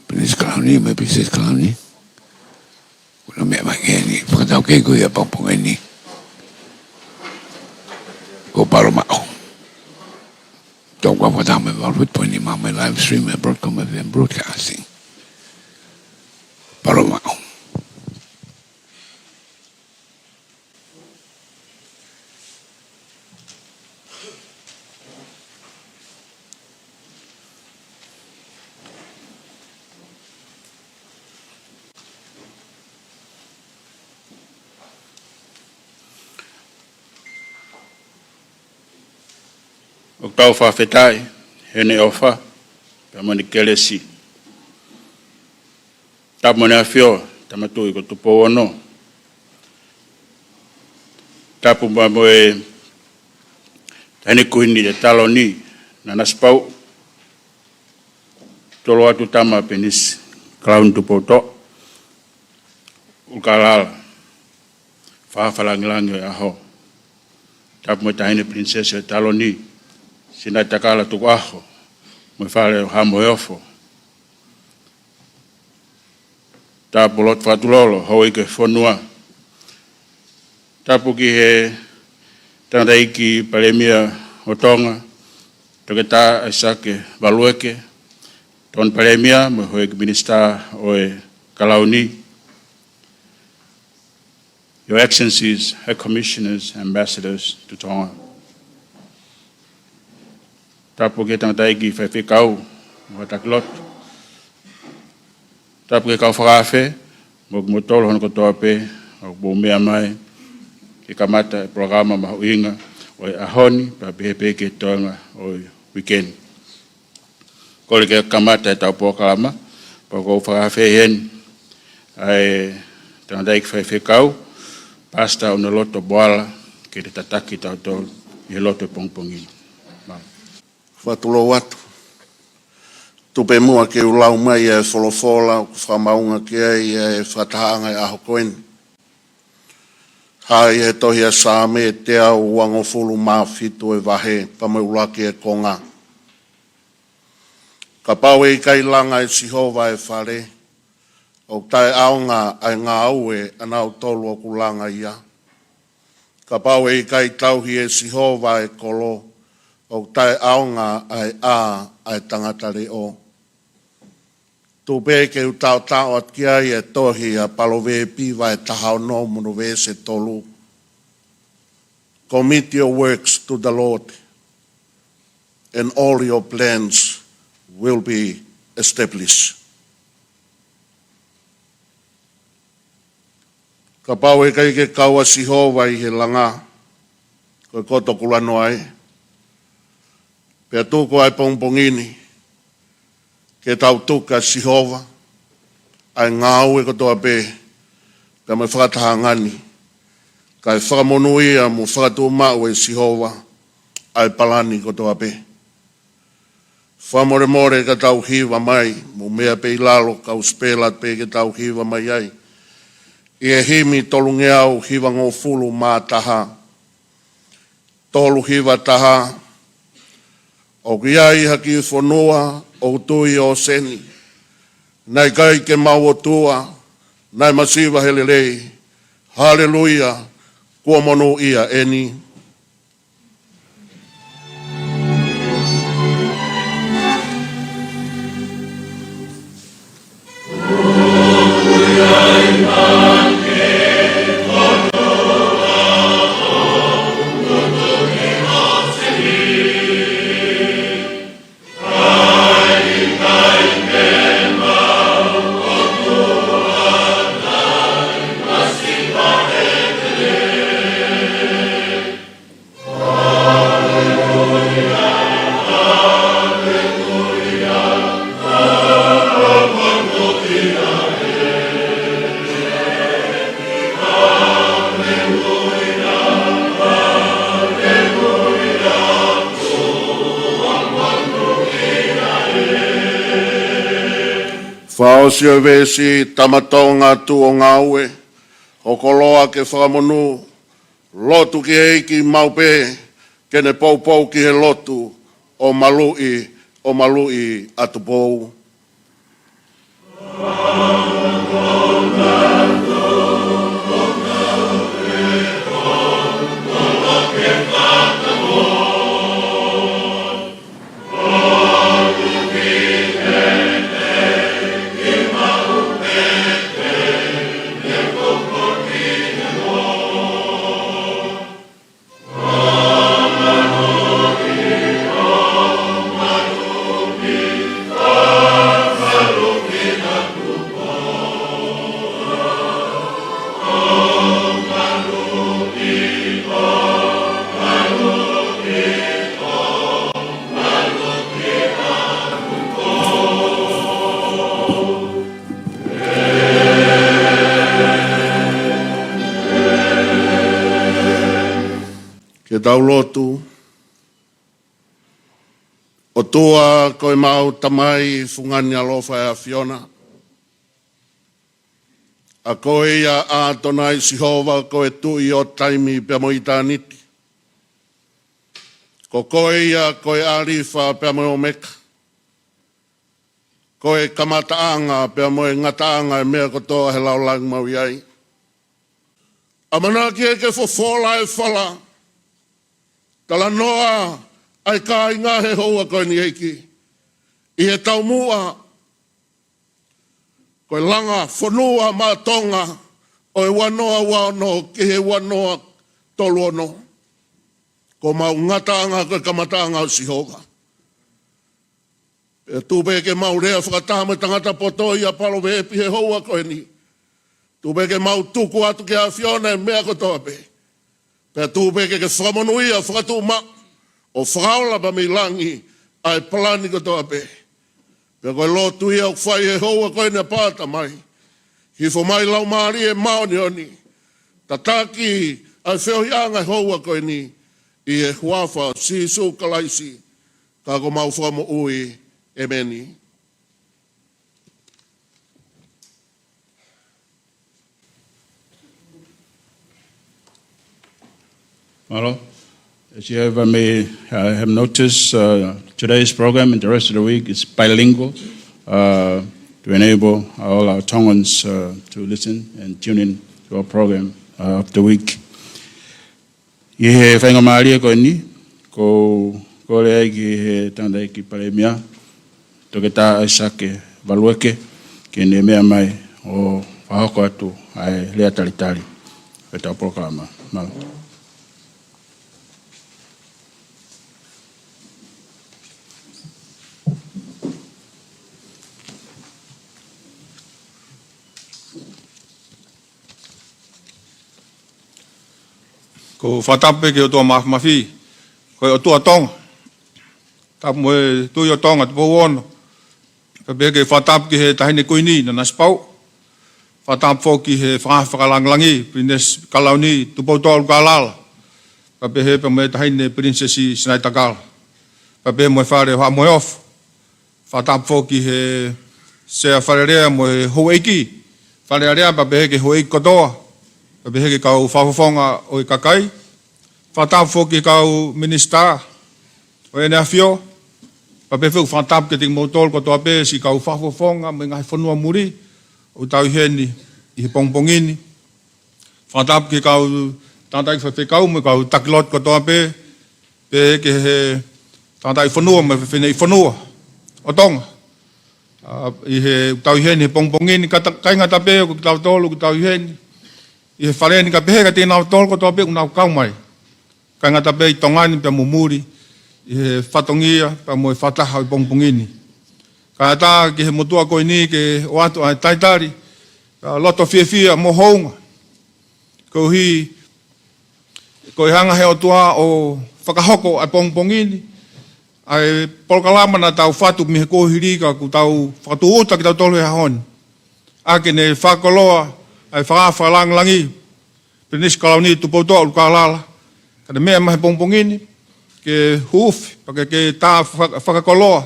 Penis Kalani, my Princess Kalani. Kuna mea makeni, Fakataha ke ko ia papungani. Ko palo mao. Tonga Fakataha me Vava'u poni my live stream at Broadcom FM broadcasting. Palo mao. O tau whawhetai, hene ofa, pa mani kelesi. Ta mani a whio, tamatu i ko Tupouto'a no. Tapu mo e hene kuhini e talo ni, na naspau. Tolo atu tama penis, Crown Tupouto'a. Ulukalala, whawhalangilangi e aho. Tapu mo tahine princess e talo ni. Sina takala tukaho, mo fale hamo yofo. Tapu lot fatulolo, hoi ke fonua. Tapu ki he tandaiki palemia o Tonga, Tongatapu aisake valueke. Ton palemia, mo hoi ke minister oe Kalauni. Your Excellencies, High Commissioners, Ambassadors to Tonga. Tapu ke tandaiki whawhekau, mo taklot. Tapu ke kau whakawhe, mo motolo hono kotoa pe, o mea mai, ke kamata e programa mahu inga, o e ahoni, pa pehe ke Tonga o weekend. Kore ke kamata e tau pokalama, pa kou whakawhe hen, ai tandaiki whawhekau, pasta o na loto boala, ke te tataki tau tolu, i loto e pongpongi. Whatulo watu. Tupe mua ke ulau mai e wholofola, whamaunga ke e whataanga e aho koen. Hai e tohi a sāme e te au wango fulu mawhitu e wahe, pame ulaki e konga. Ka pau e kai langa e sihova e whare, o tae aonga ai ngā aue anau tolu o kulanga ia. Ka pau e kai tauhi e sihova e kolo, o tae aonga ai ai tangatare o. Tupe ke utau tau at kia e tohi a palove piwa e tahao no munu se tolu. Commit your works to the Lord, and all your plans will be established. Ka pau e kai ke kaua sihova i he langa, koe koto kulano ai. Pea tūko ai pongpongini, ke tau tuka sihova, ai ngāu e kotoa pē, pea mai whakataha ngani, kai whakamonuia mo whakatu mau e sihova, ai Palani kotoa pē. Whamore more ka tau hiwa mai, mo mea pē lalo kau spelat pē ke tau hiwa mai ai. I e himi tolunge au hiwa ngō fulu mā taha, tolu hiwa taha, o kia i haki i whanua o tui o seni. Nei kai ke mau o tua, nei masiwa helelei. Hallelujah, kua mono ia eni. Whaosio vesi tamatonga tu o ngaue, o koloa ke whamonu, lotu ki eiki maupe, kene poupou ki he lotu, o malui atu pou. ke tau lotu. O tua koe mau tamai fungani alofa e Fiona. A koe ia a tonai sihova koe tui o taimi pe mo i tāniti. Ko koe ia koe arifa pe mo o meka. Koe kamataanga pe mo e ngataanga e mea kotoa he lau lang mau iai. A mana ki e ke fofola e fala. Tala noa ai ka inga he hoa koe ni eiki. I he tau mua. Koe langa whanua ma Tonga. O e wanoa wano ki he wanoa tolu ono. Ko mau ngataanga koe kamataanga o sihoga. E tūpe ke mau rea whakataha me tangata poto i a palo ve epi he hoa koe ni. Tūpe ke mau tuku atu ke a Fiona e mea kotoa pe. Pe tūpe ke whakamonuia whakatu ma. O whakaola pa mi langi ai Palani kotoa pe. Pe koe lotu ia o whai e hoa koe na pāta mai. Hifo mai lau maari e maoni oni. Tataki ai whiohianga hoa koe ni. I e huafa si su kalaisi. Kako mau whamo ui e meni. Malo. As you may have noticed, today's program and the rest of the week is bilingual to enable all our Tongans to listen and tune in to our program of the week. I he whainga maaria koe ni, ko rea ki he tanda ki pare mea, toke tā ai sake walueke, ki ne mea mai o whahoko atu ai lea talitari, pe tau programa. Malo. Ko whatape ke o tua mafi, koe o tua Tonga. Tapu mo e tui o Tonga, Tupouto'a ono. Pepe ke whatape ki he tahine koini na naspau. Whatape fo ki he Fakalakalaka, Highness kalauni, Tupouto'a Ulukalala. Pepe he pe mo e tahine princesi Sinaitakala. Pepe mo e whare hoa Moimoi. Whatape fo ki he sea wharerea mo e hoeiki. Wharerea pepe he ke hoeiki kotoa. Pepe heke kau whafonga o i kakai. Whatapu whoki kau minister o e nea whio. Pepe whuk whatapu ke ting motol ko toa pe si kau whafonga me ngai whanua muri. O tau heni i he pongpongini. Whatapu ke kau tantai whawhekau me kau takilot ko toa pe. Pe heke he tantai whanua me whenei whanua o Tonga. I he tau heni he pongpongini kai ngata pe o tau tolu ko tau heni. I he whareni ka pehe ka tēnā tōlko tō pe unau kaumai. Kai ngata pe i tongani pe mumuri. I he whatongia pe mo e whataha i pongpongini. Kai ngata ki he motua koe ni ke o atu ai taitari. Loto whiawhia mo hounga. Ko hi ko i hanga he o tua o whakahoko ai pongpongini. Ai polkalama na tau whatu mi he kohirika ku tau whakatuota ki tau tolu he honi. Ake ne whakoloa ai whakalangi, Highness kalauni Tupouto'a Ulukalala. Kada mea mahe pongpongini, ke hufi, pake ke tā whakakoloa,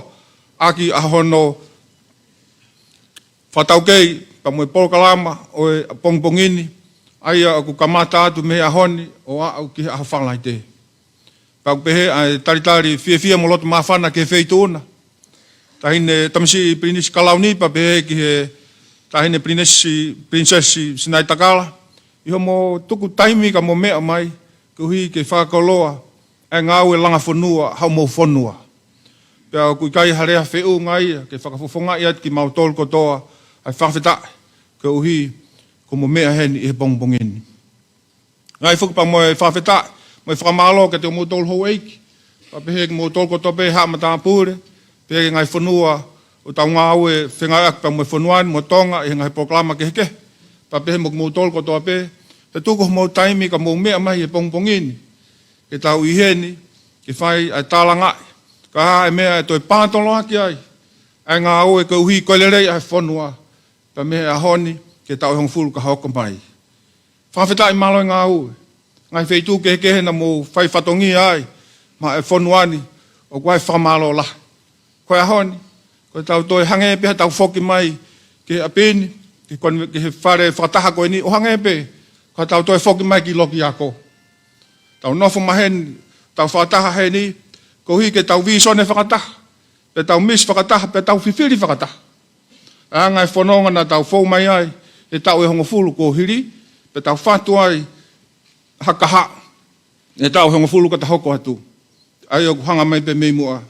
aki ahono whataukei, pa moe polkalama o e pongpongini, aia aku kamata atu mehe ahoni, o au ki aho whanglai te. Pau pehe ai taritari whiawhia mo loto mawhana ke wheituna. Tahine tamisi Highness kalauni, pa pehe ki he tahine princesi Sinaitakala. Iho mo tuku taimi ka mo mea mai, kuhi ke whakoloa, e ngau e langa whanua, hau mo whanua. Pea kui kai harea wheu ngai, ke whakafofonga iat ki mau tol kotoa, ai whawheta, ke uhi, ko mo mea heni i he pongpongeni. Ngai whukupa mo e whawheta, mo e whakamalo ke te mo tol hou eiki, pa pehe ki mo tol kotoa pe haa mata pūre, pehe ngai whanua, o tau ngā au e whengai ak pa mo e whanuani mo Tonga, e ngai proklama ke heke, pa pehe mo mo tol kotoa pe, te tuku mo taimi ka mo mea mai e pongpongini, ke tau iheni, ke whai ai tālangai, ka haa e mea e toi pātolo haki ai, ai ngā au e ka uhi koilerei ai whanua, pa mehe a honi, ke tau hong fulu ka hoko mai. Whawhetai malo i ngā au, ngai feitu ke na mo fai fatongi ai, ma e fonuani, o kwai whamalo la. Koe ahoni, koe tau toi hange pe tau foki mai ke apeni, ke he whare whakataha koe ni, o hange pe, koe tau toi foki mai ki loki ako. Tau nofo mahen, tau whakataha he ni, ko hi ke tau visone whakataha, pe tau mis whakataha, pe tau whiwhiri whakataha. A ngai whanonga na tau whau mai ai, e tau e hongo fulu ko hiri, pe tau whatu ai, hakaha, e tau hongo fulu ka ta hoko atu. Ai o hanga mai pe mei mua.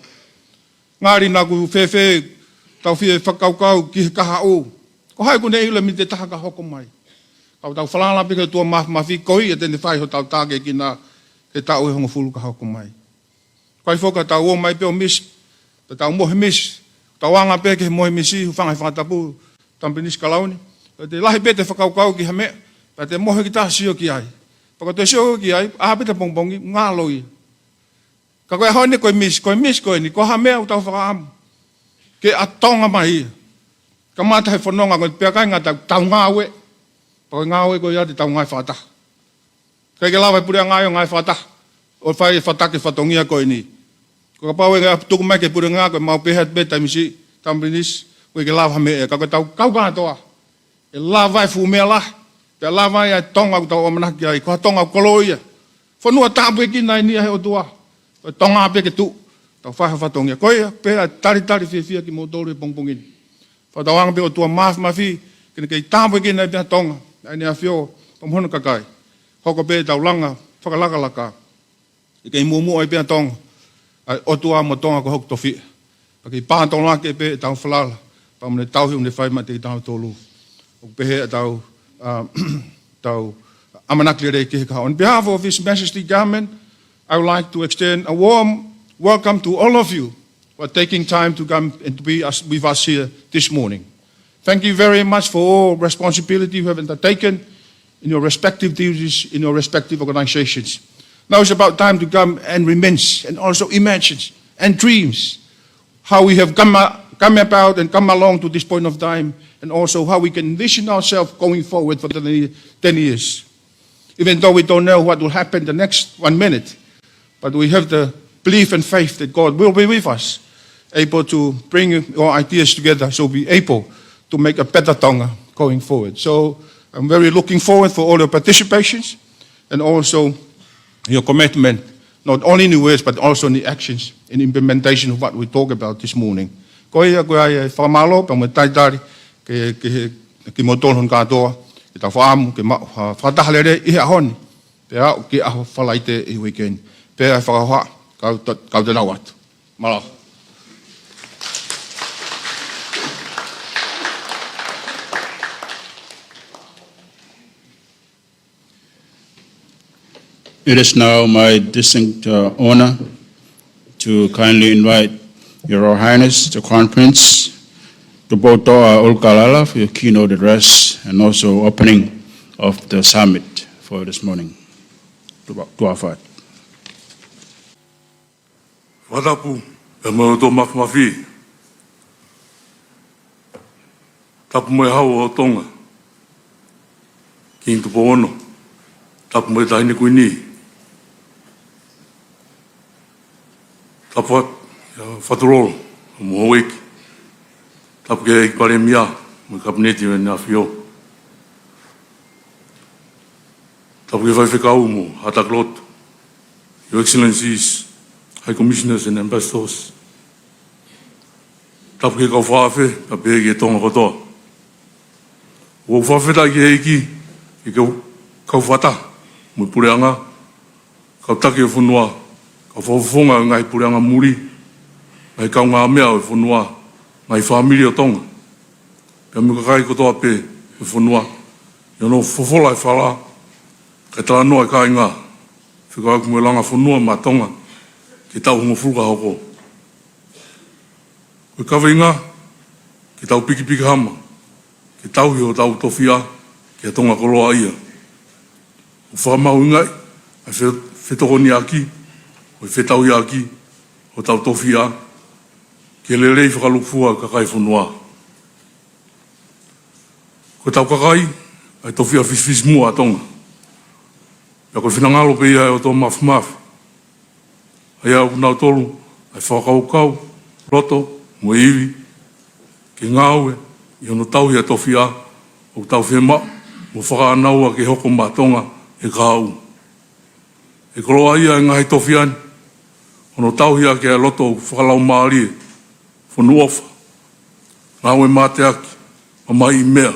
Ngāri nā ku whewhe, tau whie whakaukau ki he kaha o. Ko hai kune ila mi te taha ka hoko mai. Kau tau whalala pika tua mawhi koi, e tene whai ho tau tāke ki nā, e tau e hongo fulu ka hoko mai. Kai whoka tau o mai pe o mis, pe tau mohe mis, tau anga pe ke he mohe misi, hu whangai whakatapu, tampinis kalauni. Pe te lahi pe te whakaukau ki hame, pe te mohe ki tā sio ki ai. Paka te sio ki ai, aha pita pongpongi, ngā loi. Ka koe hone koe mis koe ni, ko ha mea u tau whakaamu. Ke a tonga mai. Ka mata he whanonga koe pia kai ngā tau ngā ue. Paka ngā ue koe ati tau ngai whakataha. Kei ke lawa purea ngā ngai whakataha. O whai whatake whatongia koe ni. Ko ka pau e ngā tuku mai ke purea ngā koe mau pehat be taimisi, tambrinis, koe ke lawa mea. Ka koe tau kau kātoa. E lawa e fu mea lah. Pia lawa e tonga u tau omanaki ai. Ko ha tonga u koloia. Whanua tāpu e ki nai nia he o tua. Tonga pe ke tu, tau whaha whatongia. Koe, pēra tari whiawhia ki mō tōru e pongpongini. Whatawanga pe o tua mawhi, kena kei tāmpu e kena e pia tonga, ai nea whio, pamhono kakai. Hoko pe tau langa, Fakalakalaka. E kei mua e pia tonga, ai o tua mo tonga ko hoko tofi. Pa kei pāha tonga ke pe tau whalala, pa mone tau hiu ne whaima te tau tōlu. O pehe tau, tau amanakli rei ke ka. On behalf of His Majesty Government, I would like to extend a warm welcome to all of you for taking time to come and to be with us here this morning. Thank you very much for all responsibility you have undertaken in your respective duties, in your respective organizations. Now it's about time to come and reminisce and also imagine and dreams how we have come about and come along to this point of time, and also how we can envision ourselves going forward for the 10 years. Even though we don't know what will happen the next 1 minute, but we have the belief and faith that God will be with us, able to bring our ideas together, so be able to make a better Tonga going forward. So I'm very looking forward for all your participations and also your commitment, not only in the words, but also in the actions, in implementation of what we talk about this morning. Ko ia koe ai whamalo, pa mo taitari, ki mo tōnhon kātoa, ki ta whaamu, ki whatahalere i ahoni, pe au ki aho whalaite i weekend. Pēr ai whakahoa, kau te nau atu. Mala. It is now my distinct honor to kindly invite Your Royal Highness, the Crown Prince, Tupouto'a Ulukalala for your keynote address and also opening of the summit for this morning. Tuafat. Whatapu, e mau tō mawhi. Tapu mai hau o Tonga. King Tupouto'a. Tapu mai tahine kui ni. Tapu whaturolo, o Moimoi. Tapu ke i pare mia, mo kabineti me nga whio. Tapu ke whaiwhekau mo, hataklotu. Your Excellencies, High Commissioners and Ambassadors. Tapu ke kau whawhe, ka pehe ke tonga kotoa. O whawheta ki heiki, ke kau whata, mo pureanga, kau take e whunua, kau whawhonga ngai pureanga muri, ngai kau ngā mea o whunua, ngai whamiri o tonga. Pea muka kai kotoa pe e whunua, iono whawhola e whala, kai tala noa e kai ngā, whika aku mo langa whunua ma tonga, ki tau hongo fuka hoko. Koe kawe inga, ki tau piki piki hama, ki tau hi o tau tofia, ki a tonga koloa ia. O whamau ingai, ai whetoko ni aki, o whetau i aki, o tau tofia, ki lelei whakalukfua kakai whunua. Koe tau kakai, ai tofia fisfis mua a tonga. Pea koe whinangalo pe ia e o tō mafu. Ai au nau tolu, ai whakaukau, roto, mo iwi, ke ngāue, i ono tauhi a towhia, o tau whema, mo whakaanaua ke hoko mātonga e kāu. E koroa ia e ngahi towhiani, ono tauhi a ke a loto whakalau maarie, Nuku'alofa, ngāue māte aki, a mai I mea,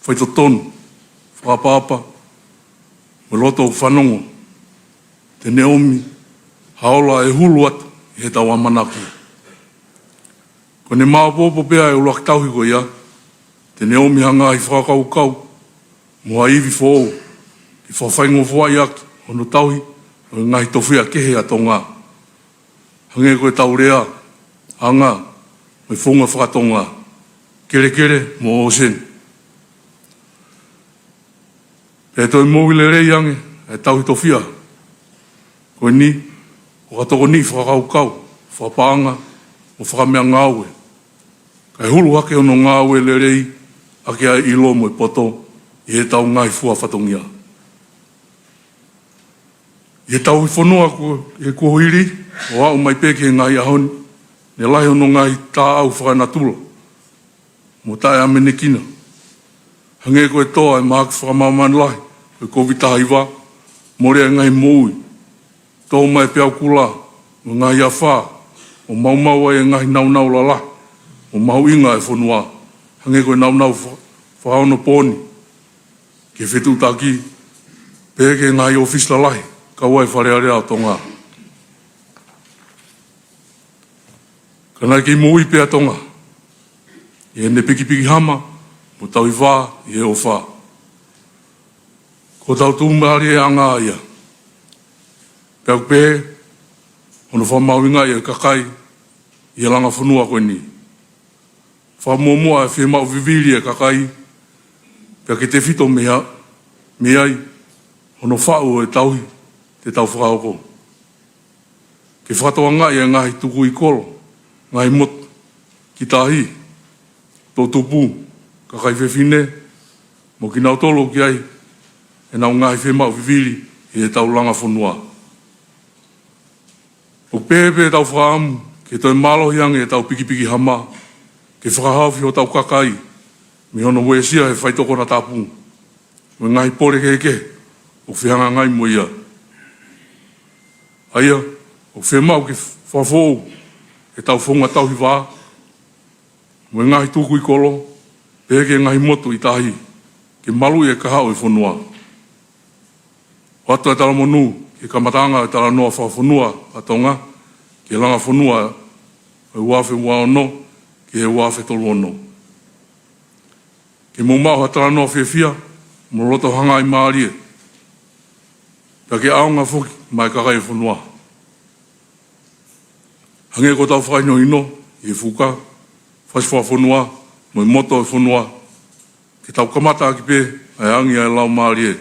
whaitotonu, whakapapa, me loto whanongo, te neomi, haola e hulu atu, I he tau amanaku. Ko ne māpopo pēa e ulak tauhi ko ia, te neomi hanga I whakaukau, mua iwi fōu, I whawhaingo whai aki, ono tauhi, o ngahi towhia kehe a Tonga. Hange koe tau rea, hanga, me whonga whakatonga, kere kere mo osen. E toi mōwile rei ange, e tauhi towhia, koe ni, o katoko ni whakaukau, whapanga, o whakamea ngāue. Kai hulu hake ono ngāue le rei, ake a ilo mo I poto, I he tau ngai fua whatongia. I he tau I whanua e kuhiri, o au mai peke ngai ahoni, ne lahi ono ngai tā au whakanatula, mo tae amene kina. Hange koe toa e maak whakamamani lahi, koe kovitaha iwa, morea ngai moui, tō mai peau kula, o ngai a whā, o maumau e ngai naunau lala, o mau inga e whanua, hange koe naunau whaono pōni, ke whetu taki, peke ngai ofis lalahi, ka wai wharearea o Tonga. Kanai ki mui pēa Tonga, I ne piki hama, mo tau I wā, I he o whā. Ko tau tūmari e anga ia. Pēu pē, ono whamauinga I e kakai, I e langa whanua koe ni. Whamomua e whemau viviri e kakai, pēu ke te whito me ai, ono whau e tauhi, te tau whakaoko. Ke whatoa ngai e ngahi tuku I kolo, ngai mot, ki tahi, tō tupu, kakai whewhine, mo ki nau tolo ki ai, e nau ngahi whemau viviri, I e tau langa whanua. O pēpē tau whaamu, ke toi malohi ange e tau piki hama, ke whakahawhi o tau kakai, mi hono wesia he whaitoko na tapu, me ngahi pore keke, o whihanga ngai mo ia. Aia, o whemau ke whawhou, e tau whonga tau hi wā, me ngahi tuku I kolo, pēke ngahi motu I tahi, ke malu e kahau e whanua. O atu e tala monu, ke kamatanga e tala noa whafonua a Tonga, ke langa whanua e uawhe waono, ke he uawhe tolu ono. Ke mōmau ha tala noa whiawhia, mo roto hanga I maarie. Pea ke aonga whuki, mai kakai e whanua. Hange ko tau whakaino ino, I whuka, whaswha whanua, mo I moto e whanua, ke tau kamata aki pē, ai angi ai lau maarie,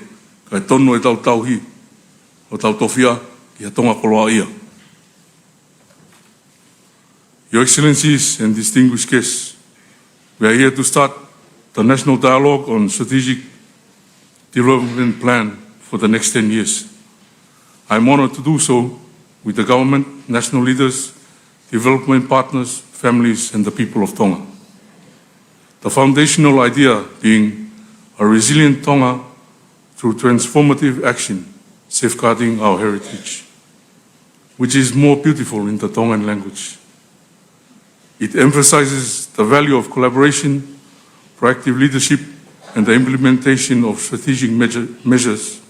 kai tonu e tau tauhi, o tau towhia, ki a tonga koloa ia. Your Excellencies and distinguished guests, we are here to start the National Dialogue on Strategic Development Plan for the next 10 years. I am honored to do so with the government, national leaders, development partners, families, and the people of Tonga. The foundational idea being a resilient Tonga through transformative action, safeguarding our heritage, which is more beautiful in the Tongan language. It emphasizes the value of collaboration, proactive leadership, and the implementation of strategic measures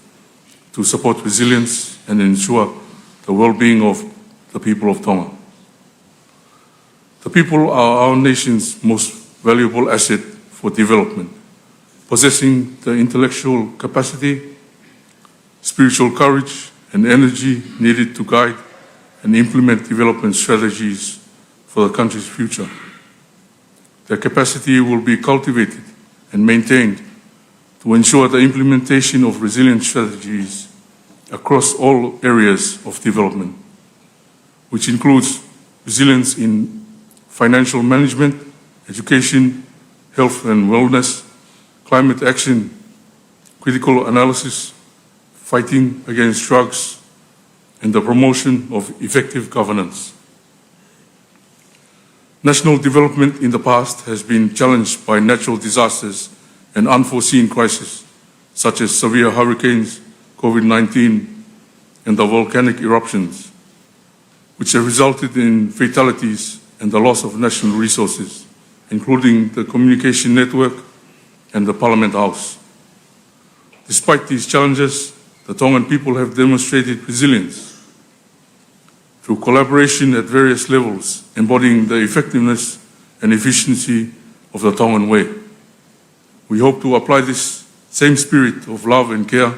to support resilience and ensure the well-being of the people of Tonga. The people are our nation's most valuable asset for development, possessing the intellectual capacity, spiritual courage, and energy needed to guide and implement development strategies for the country's future. Their capacity will be cultivated and maintained to ensure the implementation of resilient strategies across all areas of development, which includes resilience in financial management, education, health and wellness, climate action, critical analysis, fighting against drugs, and the promotion of effective governance. National development in the past has been challenged by natural disasters and unforeseen crises, such as severe hurricanes, COVID-19, and the volcanic eruptions, which have resulted in fatalities and the loss of national resources, including the communication network and the Parliament House. Despite these challenges, the Tongan people have demonstrated resilience through collaboration at various levels, embodying the effectiveness and efficiency of the Tongan way. We hope to apply this same spirit of love and care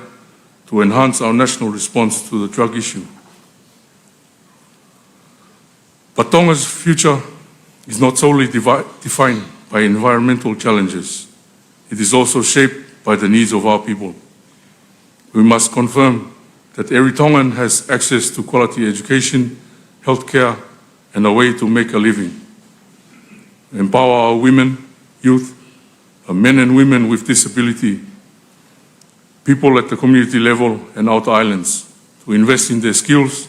to enhance our national response to the drug issue. But Tonga's future is not solely defined by environmental challenges. It is also shaped by the needs of our people. We must confirm that every Tongan has access to quality education, healthcare, and a way to make a living. Empower our women, youth, men and women with disability, people at the community level and outer islands, to invest in their skills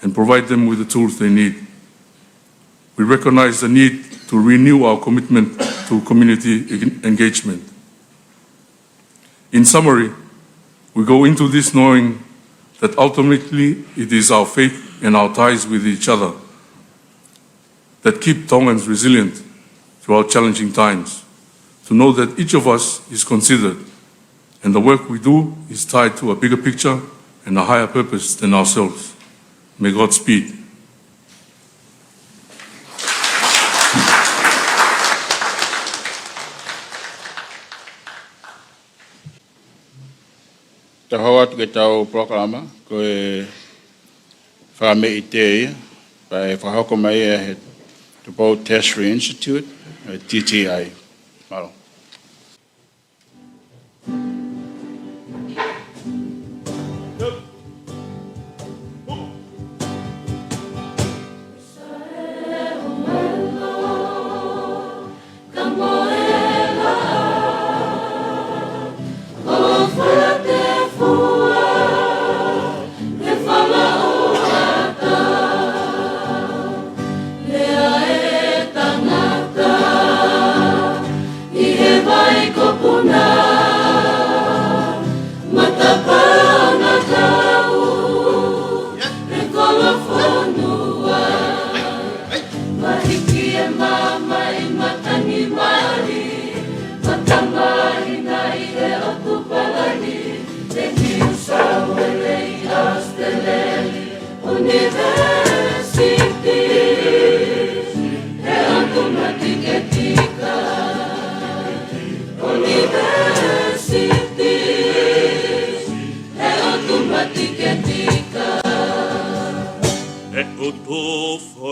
and provide them with the tools they need. We recognize the need to renew our commitment to community engagement. In summary, we go into this knowing that ultimately it is our faith and our ties with each other that keep Tongans resilient throughout challenging times, to know that each of us is considered and the work we do is tied to a bigger picture and a higher purpose than ourselves. May God speed. Te hoa atu ke tau proklama, ko e whame i te ia, pa e whahoko mai e he Tupouto'a Tertiary Institute, TTI. Malo.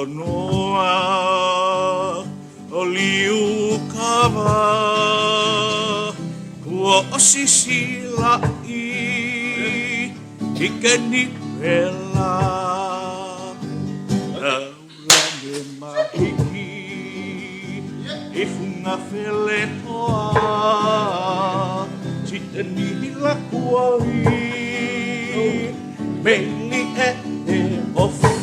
Fakafonua Ulukalala Kua osisila I keni pela Laura me mahiki I funga fele hoa Titani la kuai Meili e ofa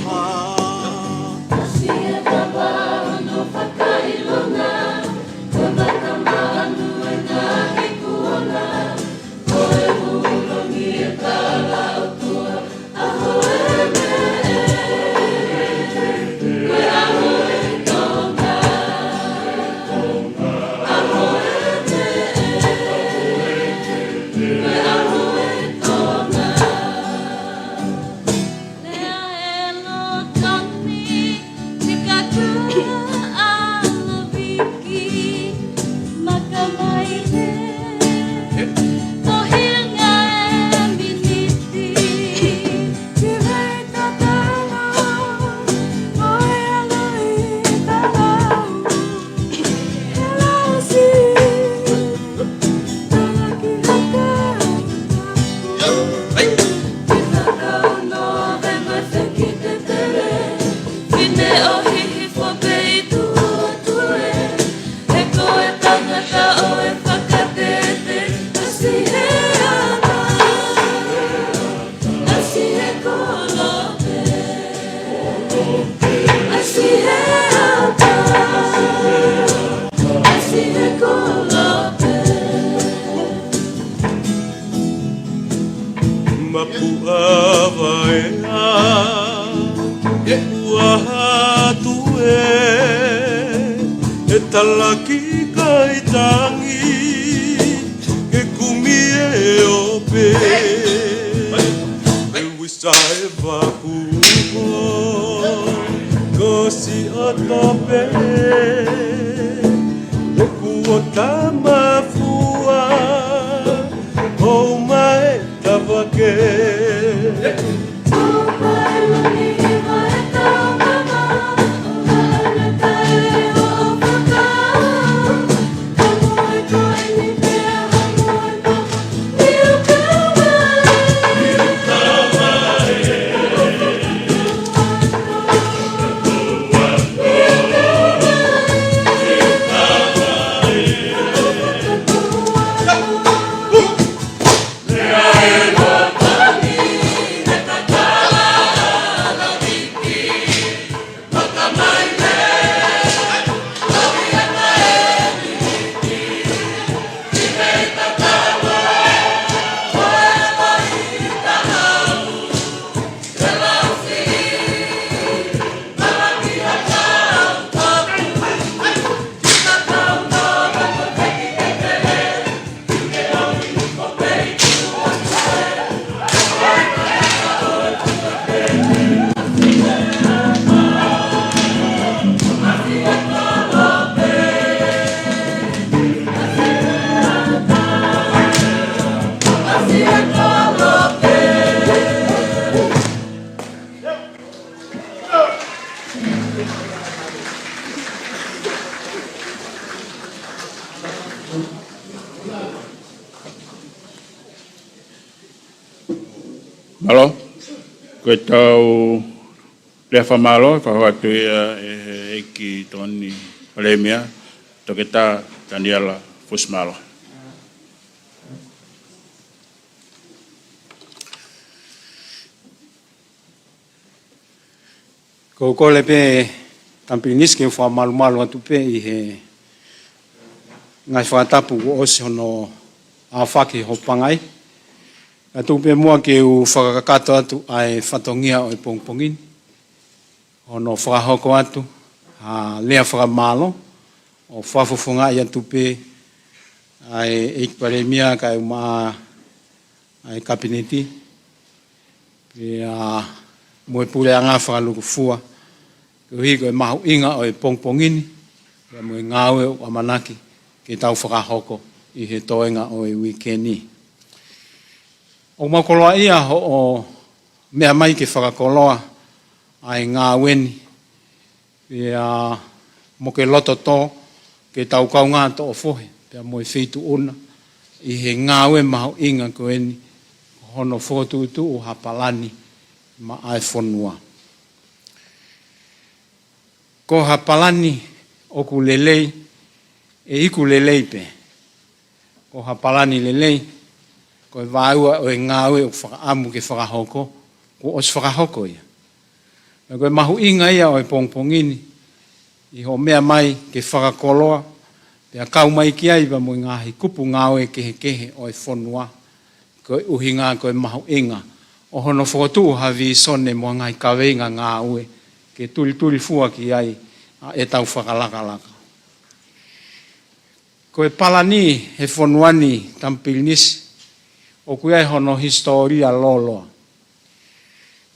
Le ea e ua hatu e talaki kai tangi ke kumi e ope e wisa e wakuho kosi o tope e kuota mafua o mai tawake Malo, koe tau lea whamalo, whahatu e ki toni Palemia, toke tā Daniela Fusmalo. Ko kole pe tampiniski wha malu atu pe I he ngai whakatapu o osi hono a whaki ho pangai. Ka tupe mua ke u whakakato atu ai whatongia o I pongpongin. Hono whakahoko atu a lea whakamalo o whafufunga I atu pe ai Palemia kai uma ai kabineti. Pe moe pule anga whakaluku fua. Ko hiko e mahu inga o pongpongini. Ka moe ngawe o amanaki ke tau whakahoko I he toenga o weekeni. O makoloa ia ho o mea mai ke whakakoloa ai ngā weni. Pea mo ke loto tō ke tau kau ngā tō o fohe. Pea moe whitu ona I he ngāwe mahu inga ko eni. Hono whotutu o ha Palani ma ai whonua. Ko ha Palani o ku lelei e iku lelei pe. Ko ha Palani lelei ko e Vava'u o e ngāwe o whakaamu ke whakahoko ko os whakahoko ia. Ko e mahu inga ia o e pongpongini I ho mea mai ke whakakoloa pea kau mai ki aiba mo ngahi kupu ngāwe kehe o e whonua ko e uhinga ko e mahu inga o hono whotu havi sone mo ngai kaweinga ngāwe ke tuli fua ki ai e tau Fakalakalaka. Ko e Palani he whonuani tampilnisi o kuia hono historia loloa.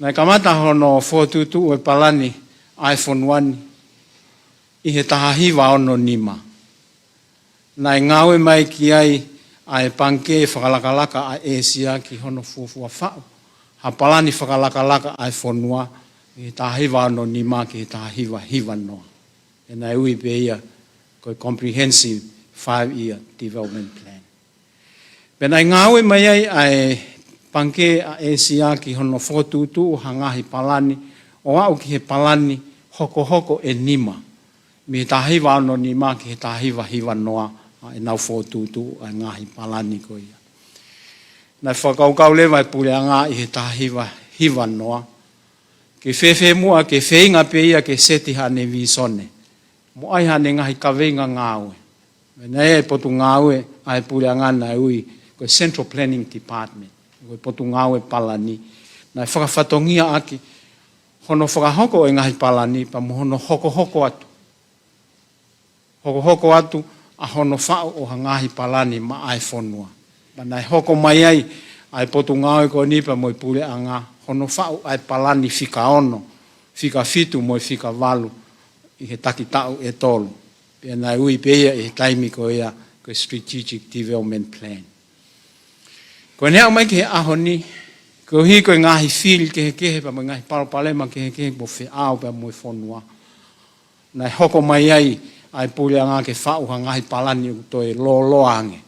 Nai kamata hono whotutu o e Palani ai whonuani I he tahahiwa ono nima. Nai ngawe mai ki ai panke Fakalakalaka ai Asia ki hono fuafua whao. Ha Palani Fakalakalaka ai whonua I he tahahiwa ono nima ki he tahahiwa hiwa noa. E nai ui pe ia ko comprehensive 5-year development plan. Pena ngawe mai ai panke a Asia ki hono whotutu o hangahi Palani o au ki he Palani hoko e nima. Mi he tahiwa ano nima ki he tahiwa hiwa noa e nau whotutu a ngahi Palani ko ia. Nai whakaukau lewa e pule a ngā I he tahiwa hiwa noa. Ke whewhe mua ke wheinga pe ia ke seti hane visone. Mo ai hane ngahi kaweinga ngāwe. Mena e potu ngāwe ai pule a ngā nai ui ko Central Planning Department, ko potu ngāwe Palani, Nai whakawhatongia aki, hono whakahoko e ngahi Palani, pa mohono hoko atu. Hoko atu, a hono whao o ngahi Palani ma ai whonua. Ma nai hoko mai ai, ai potu ngāo ko nipa moi pule a ngā, hono whao ai Palani whika ono, whika fitu moi whika walu, i he taki tau e tolu. Pia nai ui peia i he taimi ko ia, ko Strategic Development Plan. Ko nea mai ke he ahoni, ko hi ko ngahi fil ke he pa mo ngahi palopalema ke he mo whi au pa mo whonua. Nai hoko mai ai pule a ngā ke whau ha ngahi Palani o toi lo ange.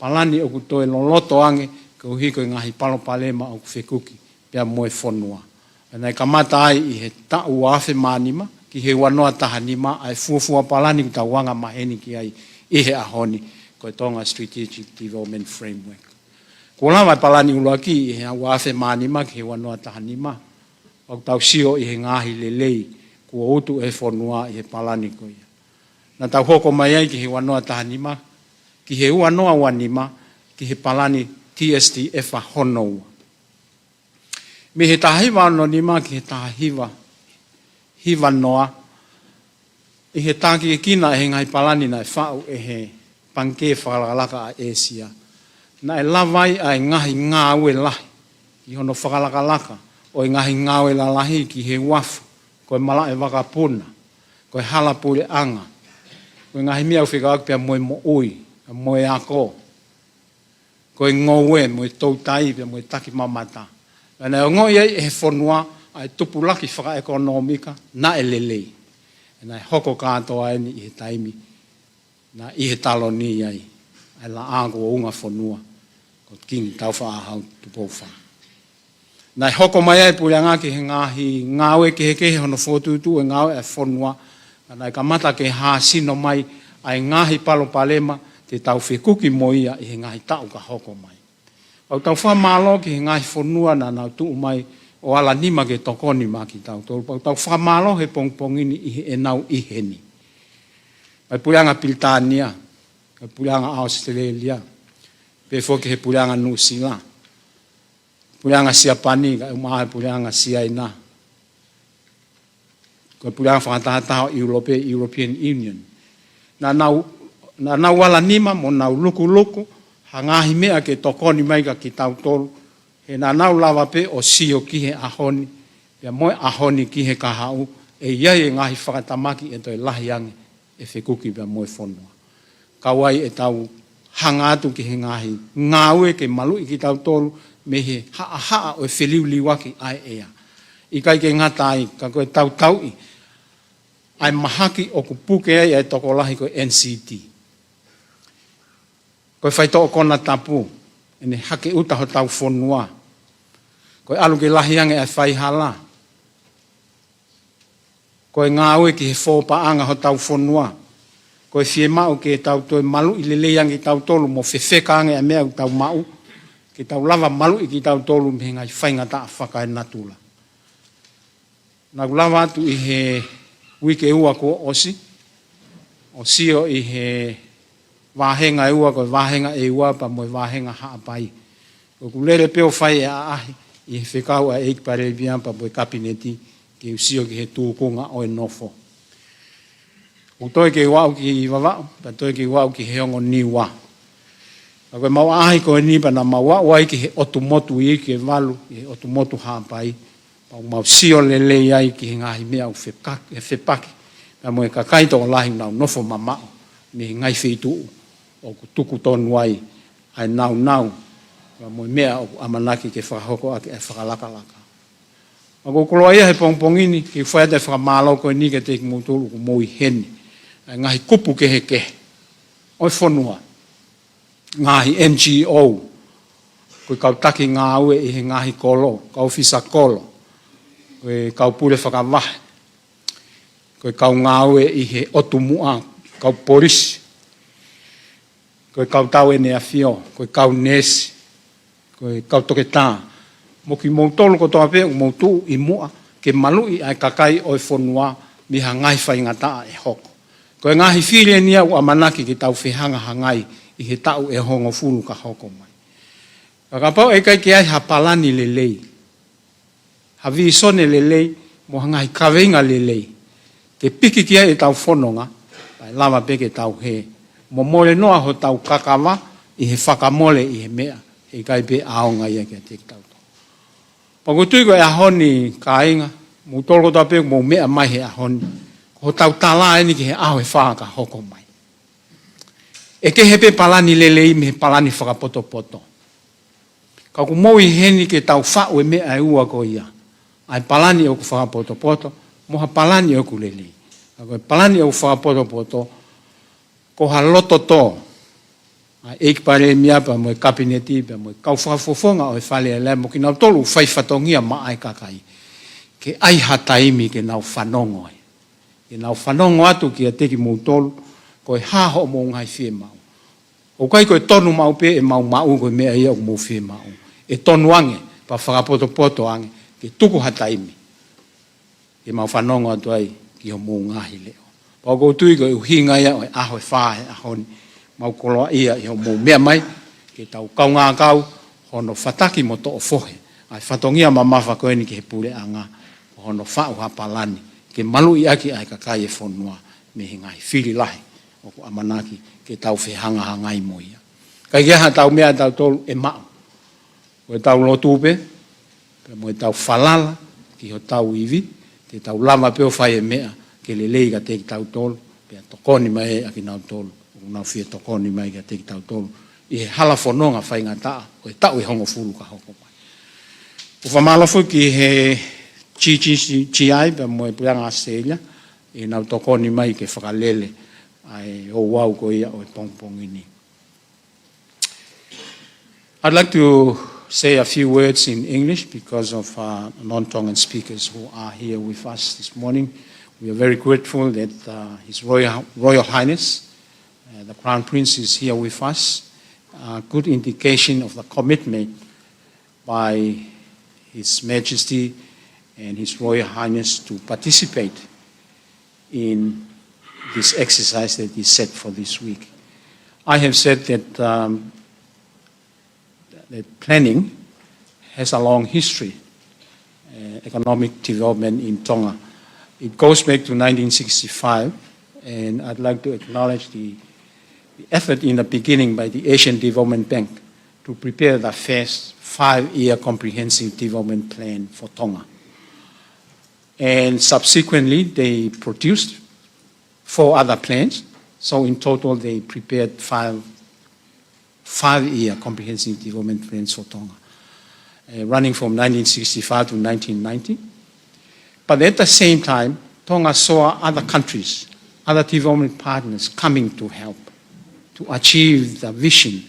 Palani o toi loto ange, ko hi ko ngahi palopalema o whekuki pa mo whonua. Nai kamata ai i he tau awhi manima, ki he wanoa tahanima, ai fuafua Palani ki ta wanga maheni ki ai i he ahoni, ko Tonga Strategic Development Framework. Ko lawa Palani uluaki i he awhi manima ki he wanoa tahanima, o tau sio i he ngahi lelei, kua utu e whonua i he Palani ko ia. Na tau hoko mai ai ki he wanoa tahanima, ki he wanoa wanima, ki he Palani TSTF a honoua. Me he tahiwa no nima ki he tahiwa hiwa noa, i he tāki e kina e he ngai Palani nai whau e he panke Fakalakalaka a Asia. Na e lawai ai ngahi ngāwe lahi, i hono Fakalakalaka, o e ngahi ngāwe la lahi ki he wafu, ko e mala e wakapuna, ko e halapule anga, ko e ngahi miau whikawak pia Moimoi, moe ako, ko e ngowe, moe tautai pia moe taki mamata. Ana ngo ia e whonua ai tupulaki whakaekonomika na e lelei. Na hoko kātoa ai ni i he taimi na i he talo ni ai. Ai la āko o unga whonua ko king tau whaahau Tupouto'a. Na hoko mai ai pule ngaki he ngāwe ke he hono whotutu e ngāwe e whonua. Na ka mata ke hā sino mai ai ngahi palopalema te tau whekuki moia i he ngahi tau ka hoko mai. Au tau whamalo ki he ngahi whonua na nau tuu mai o ala nima ke tokoni ma ki tau tolu. Au tau whamalo he pongpongini i he e nau i heni. Mai puleanga Piltania, mai puleanga Australia, pe foki he puleanga New Zealand, puleanga Siapani, ka umaha puleanga Siaina, ko puleanga Fakataha European Union. Na nau ala nima mo nau luku, hangahi mea ke tokoni mai ka ki tau tolu, he na nau lawa pe o sio ki he ahoni, pia moe ahoni ki he kahau, e iai e ngahi whakatamaki e toi lahi ange, e whekuki pia moe whonua. Kawai e tau hangatu ki he ngahi, ngāwe ke malu i ki tau tolu, me he haa o e whiliwaki ai ea. I kai ke ngatai, ka koe tau i, ai mahaki o kupuke ai e toko lahi koe NCT. Koe whaito o Tonga-tapu, ene hake uta ho tau whonua. Koe alu ke lahiange e whaihala. Koe ngāwe ki he whōpaanga ho tau whonua. Koe whie mau ke tau toi malu i leleange tau tolu mo whewhekaange e mea tau mau. Ke tau lava malu i ki tau tolu me ngai whaingata a whakae natula. Nau lava atu i he wike ua ko osi. Osio i he wahenga e ua koe wahenga e ua pa moe wahenga haapai. Ko kulere peo whai e ahi i he whekau a eik parebian pa moe kabineti ke usio ki he tūkunga o e nofo. O toi ke wau ki Vava'u, pa toi ke wau ki he ongo ni wa. A koe mau ahi koe ni pa na mau wai ki he otumotu i ke walu, i he otumotu haapai. Pa mau sio lele ai ki he ngahi mea u whepaki. Pa moe kakaito o lahi nau nofo mamao. Me ngai whitu o ku tuku tonu ai nau wa mo mea o amanaki ke whakahoko ake e Fakalakalaka. O ko koloa ia he pongpongini ki whaete whakamalo koe ni ke te ki mutulu ku moi heni. Ngahi kupu ke he ke. Oi whonua. Ngahi NGO. Koe kau taki ngā ue i he ngahi kolo. Kau fisa kolo. Koe kau pule whakawahe. Koe kau ngā ue i he otumua. Kau polisi. Koe kau tau e nea fio. Koe kau nesi. Koe kau toke tā. Mo ki mou tolu ko toa pēu mou tuu i mua. Ke malui ai kakai oi whonua miha ngai whaingataa e hoko. Koe ngahi while nia u amanaki ki tau whihanga hangai i he tau e hongo fulu ka hoko mai. Kakapau e kai ki ai ha Palani lelei. havi sone lelei, mo hangai kawenga lelei. Ke piki kia e tau whanonga, pai lama peke tau he. Mo mole noa ho tau kakawa, i he whakamole i he mea, e kai pe aonga ia kia te tau. Pakutui ko e ahoni ka inga, mo tolko ta pe mo mea mai he ahoni, ho tau tala eni ki he aho e whaka hoko mai. E ke hepe palani lelei me he palani whakapoto-poto. Ka ku moui heni ke tau whau e mea e ua ko ia. Ai palani o ku whakapoto-poto, moha palani o ku lelei. Ka palani o ku whakapoto-poto, ko ha loto to. Ai eik pare mia pa mo e kabineti, pa mo e kau whakafofonga o e whale e lea, mo ki nau tolu whai whatongia ma ai kakai. Ke ai hataimi ke nau whanongo e. Ke nau whanongo atu ki a teki mou tolu, ko e haho mo ngai whie mau. O kai ko e tonu mau pe e mau ko e mea ia o mo whie mau. E tonu ange, pa whakapoto-poto ange, ke tuku hataimi. Ke mau whanongo atu ai ki o mo ngahi leo. Pa ko tui ko e uhinga ia o e aho e whahe ahoni. Mau koloa ia i o mo mea mai, ke tau kaunga kau, hono whataki mo to o fohe. Ai whatongia mamafa koe ni ke he pule anga, hono whau hapalani, ke malu i aki ai kakai e whonua, me he ngai whiri lahi, o ku amanaki, ke tau whehanga hangai mo ia. Kai keha tau mea tau tolu e mao. Ko e tau lotupe, pe mo e tau whalala, ki ho tau iwi, ke tau lama peo whai e mea, ke lelei ka te ki tau tolu, pe a tokoni mai e aki nau tolu. Nau whia tokoni mai ka te ki tau tolu. I he hala whanonga whai ngā taa, o e tau i hongo furu ka hoko mai. O whamalofu ki he chi ai, pa mo e puanga Australia, i nau tokoni mai ke whakalele, ai o wau ko ia o e pongpongi ni. I'd like to say a few words in English because of non-Tongan speakers who are here with us this morning. We are very grateful that His Royal Highness, the Crown Prince, is here with us. A good indication of the commitment by His Majesty and His Royal Highness to participate in this exercise that is set for this week. I have said that that planning has a long history, economic development in Tonga. It goes back to 1965, and I'd like to acknowledge the effort in the beginning by the Asian Development Bank to prepare the first 5-year comprehensive development plan for Tonga. And subsequently, they produced 4 other plans. So in total, they prepared 5-year comprehensive development plans for Tonga, running from 1965 to 1990. But at the same time, Tonga saw other countries, other development partners coming to help to achieve the vision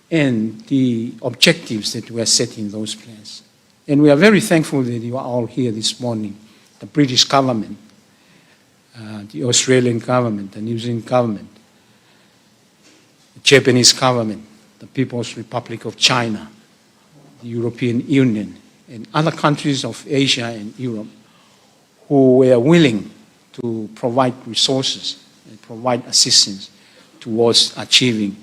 and the objectives that were set in those plans. And we are very thankful that you are all here this morning, the British government, the Australian government, the New Zealand government, the Japanese government, the People's Republic of China, the European Union, and other countries of Asia and Europe who were willing to provide resources and provide assistance towards achieving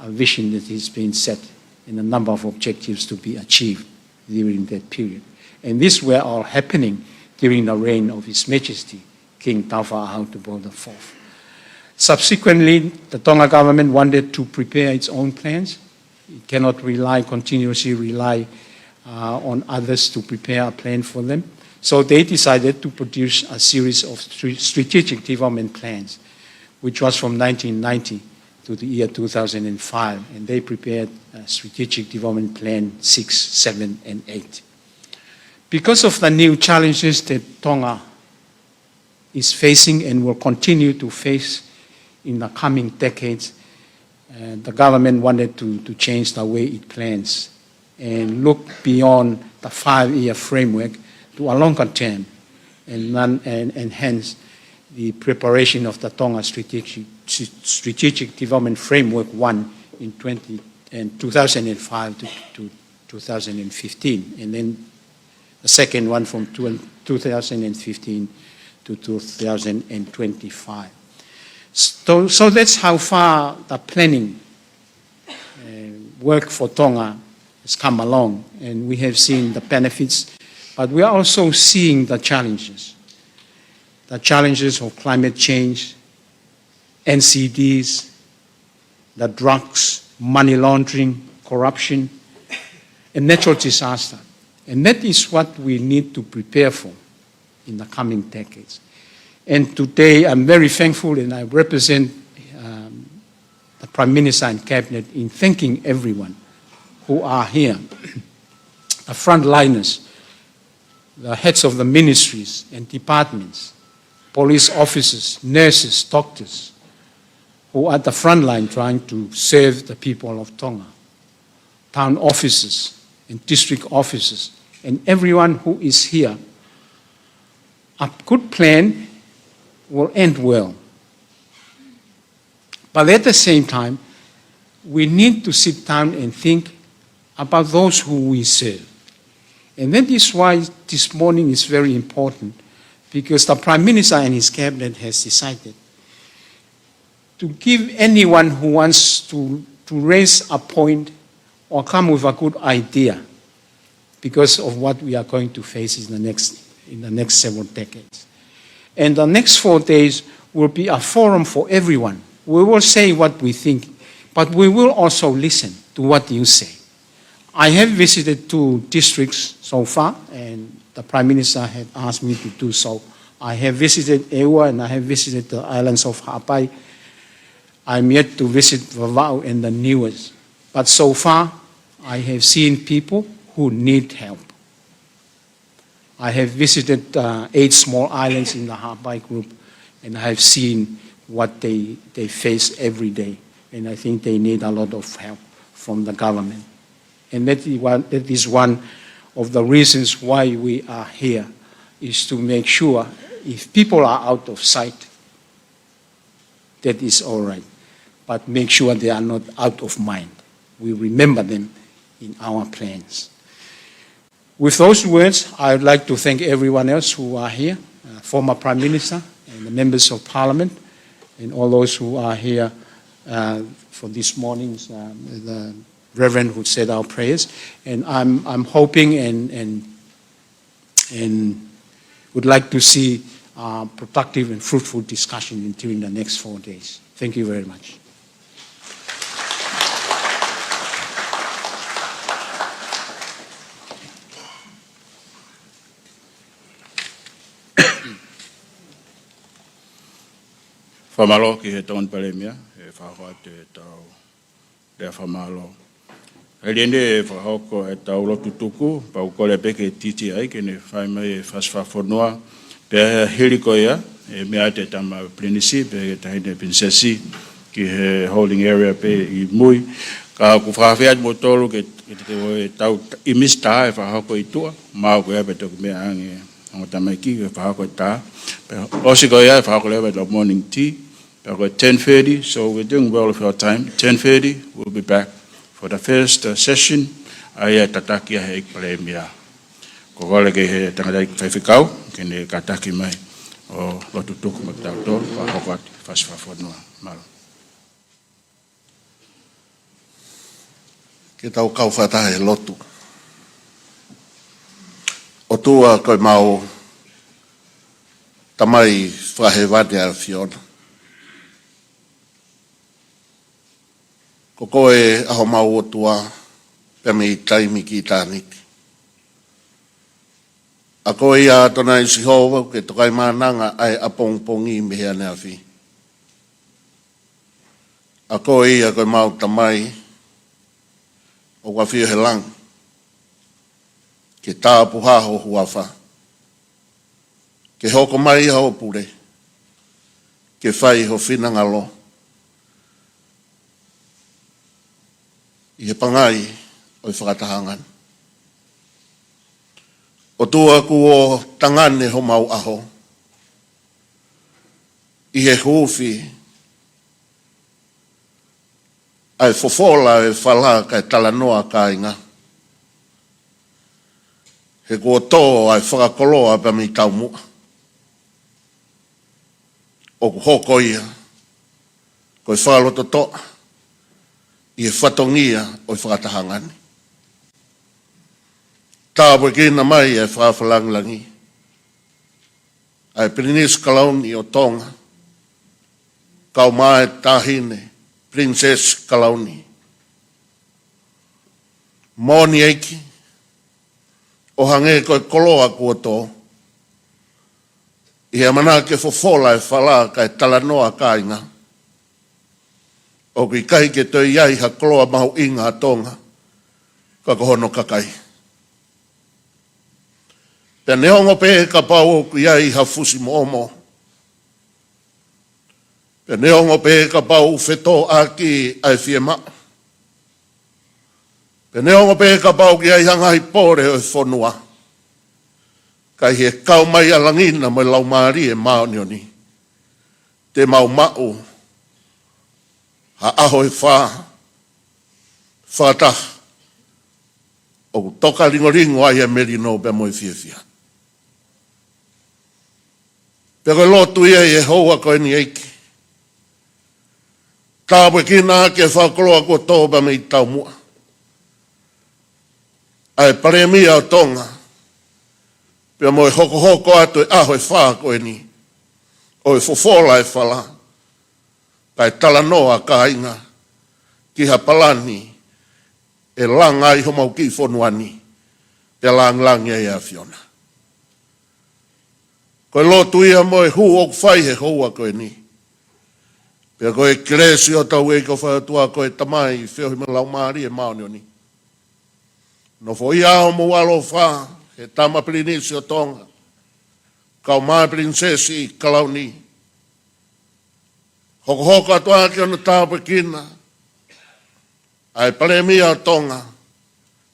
a vision that has been set and a number of objectives to be achieved during that period. And these were all happening during the reign of His Majesty, King Tupouto'a IV. Subsequently, the Tonga government wanted to prepare its own plans. It cannot continuously rely on others to prepare a plan for them. So they decided to produce a series of strategic development plans, which was from 1990 to the year 2005. And they prepared Strategic Development Plan 6, 7, and 8. Because of the new challenges that Tonga is facing and will continue to face in the coming decades, the government wanted to change the way it plans and look beyond the 5-year framework to a longer term and hence the preparation of the Tonga Strategic Development Framework 1 in 2005 to 2015, and then the second one from 2015 to 2025. So that's how far the planning work for Tonga has come along, and we have seen the benefits But we are also seeing the challenges of climate change, NCDs, the drugs, money laundering, corruption, and natural disaster. And that is what we need to prepare for in the coming decades. And today I'm very thankful, and I represent the Prime Minister and Cabinet in thanking everyone who are here, the frontliners, the heads of the ministries and departments, police officers, nurses, doctors, who are at the front line trying to serve the people of Tonga, town officers and district officers, and everyone who is here. A good plan will end well. But at the same time, we need to sit down and think about those who we serve. And that is why this morning is very important, because the Prime Minister and his Cabinet has decided to give anyone who wants to raise a point or come with a good idea because of what we are going to face in the next several decades. And the next 4 days will be a forum for everyone. We will say what we think, but we will also listen to what you say. I have visited 2 districts so far, and the Prime Minister had asked me to do so. I have visited Ewa and I have visited the islands of Hapai. I'm yet to visit Vava'u and the newest. But so far, I have seen people who need help. I have visited 8 small islands in the Hapai group, and I have seen what they face every day. And I think they need a lot of help from the government. And that is one of the reasons why we are here, is to make sure if people are out of sight, that is all right. But make sure they are not out of mind. We remember them in our plans. With those words, I would like to thank everyone else who are here, former Prime Minister and the members of Parliament, and all those who are here for this morning's, the Reverend who said our prayers. And I'm hoping and would like to see productive and fruitful discussion during the next 4 days. Thank you very much. Whamalo ki he taun palemia, e whahoa te tau rea whamalo. E rene e whahoko e tau lotu tuku, pau kore peke titi ai, ke ne whai mai e Fakafonua, pe a hiriko ia, e mea te tama plenisi, pe e tahine prinsesi, ki he holding area pe I mui. Ka ku whawhia mo tolu ke te tau imista e whahoko I tua, mau ko ea pe toku mea ange, o tamaki e whahoko I tā. Osi ko ia e whahoko lewa the morning tea, pe ko 10:30, so we're doing well with our time. 10:30, we'll be back for the first session. Ai tataki he palemia. Ko gole ke he tangata whaiwhikau, ke ne kataki mai o lotu tuku matau tō, whahoko ati Fakafonua. Malo. Ke tau kauwhataha e lotu. O tua koe mau tamai whahewate a Fiona. Ko koe aho mau o tua pe me I taimi ki tāniti. A koe ia tona I Sihova ke tokai mānanga ai apongpongi me hea nea whi. A koe ia koe mau tamai o wawhio he lang. Ke tāpu haho huawha. Ke hoko mai hao pure. Ke whai ho whinangalo. I he pangai o I whakatahangan. O tua ku o tangane ho mau aho. I he huwhi. Ai fofola e whala kai talanoa ka inga. He kua tō ai whakakoloa pa mi tau mua. O ku hoko ia. Koe whaloto toa. I he whatongia o I whakatahangani. Tāwe kina mai e whawhalanglangi. Ai Prinis Kalauni o Tonga. Kau mai tahine, Princess Kalauni. Moni eiki, o hange koe koloa kua tō. Ia mana ke fofola e whala kai talanoa kāinga. O ki kai ke toi iai ha koloa mahu inga a Tonga. Ka kohono kakai. Pea neongo pe ka pau o ki iai ha fusi momo. Pea neongo pe ka pau whetō aki ai whiema. Pea neongo pe ka pau ki iai hangai pōre o whonua. Kai he kau mai alangina mai lau maari e maonioni. Te mau mau. Ha aho e Fakataha. O toka ringo ai e merino pe moi fiafia. Pe koe lotu ia e hoa koe ni eiki. Tāwe kina ke whakoloa kua tōpa me i tau mua. Ai paremia o Tonga. Pea moi hoko atu e aho e wha koe ni. O e fofola e whala. Kai talanoa ka inga. Ki ha Palani. E langa i homau ki whonuani. Pea lang e a Fiona. Koe lotu ia moe hu o whai he hoa koe ni. Pea koe kresi o tau eiko whaatua koe tamai whiohi me lau maari e maonioni. No fo ia o Nuku'alofa he tama Prinisi o Tonga. Kau mai prinsesi Kalauni. Hoko atua ki ona tāpe kina. Ai palemia o Tonga.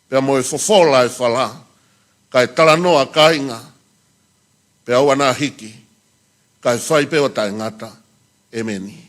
Pea moe fofola e whala. Kai talanoa kainga. Pea wana hiki. Kai whai peo tai ngata. E meni.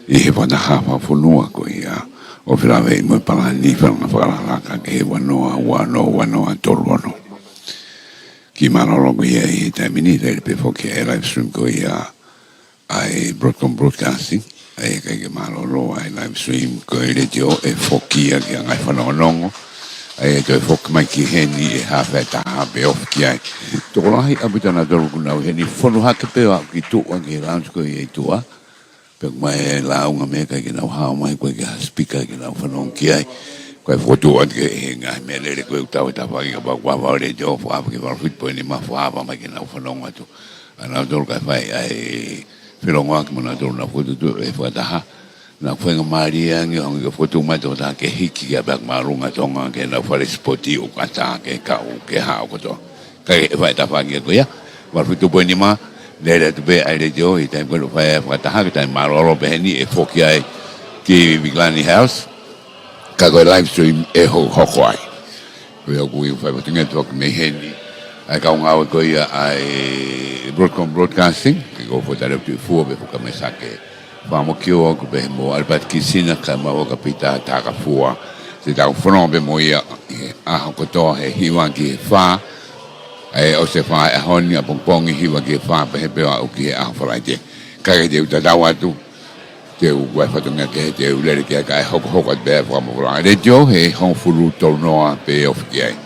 I he Fakafonua ko ia o Vava'u mo Palani Fakalakalaka ke he wanoa torono. Ki marolo ko ia i tamini te pe foki e live stream ko ia ai Broadcom broadcasting ai ke marolo ai live stream ko i radio e foki ki ngai whanongongo ai to fok mai ki heni e Fakataha be of ki ai to lahi abitana dolu kuna heni fonu hake pe ki tu ki lounge ko i tua. Pek mai launga me kai ki nau hao mai koe ki speaker ki nau whanong ki ai. Koe whotua ke he ngai me lere koe utau e tawhaki ka pa wawao le jo whaapa ki warwhitpo ni ma whaapa mai ki nau whanong atu. Anau tolu kai whai ai whirongoa ki mana tolu na whotutu e Fakataha. Na whenga maaria ngi hongi ka whotu mai tō tā ke hiki ki a bak marunga tonga ke nau whare spoti o kata ke kau ke hao koto. Kai e whai tawhaki a koe ia. Warwhitpo ni ma. Lera tu be ai le jo i tai ko fa Fakataha tai marolo be ni e foki ai ki Viglani house ka go live stream e hoko ai ko ku i fa tinga to me heni ai ka nga ko ia ai Broadcom broadcasting ki go fo tare tu fu be ka me sake fa mo ki o ko be mo albat ki sina ka ma o kapita ta ka fua se ta fono be mo ia a ko to he hiwa ki fa ai o se fa e honi a pongpongi hiwa ke fa pe pe o ki a faraite ka ke te dawa tu te u wa fa tunga ke te u le ke ka hoko be fa mo ra le jo he hon fulu to no pe of ki ai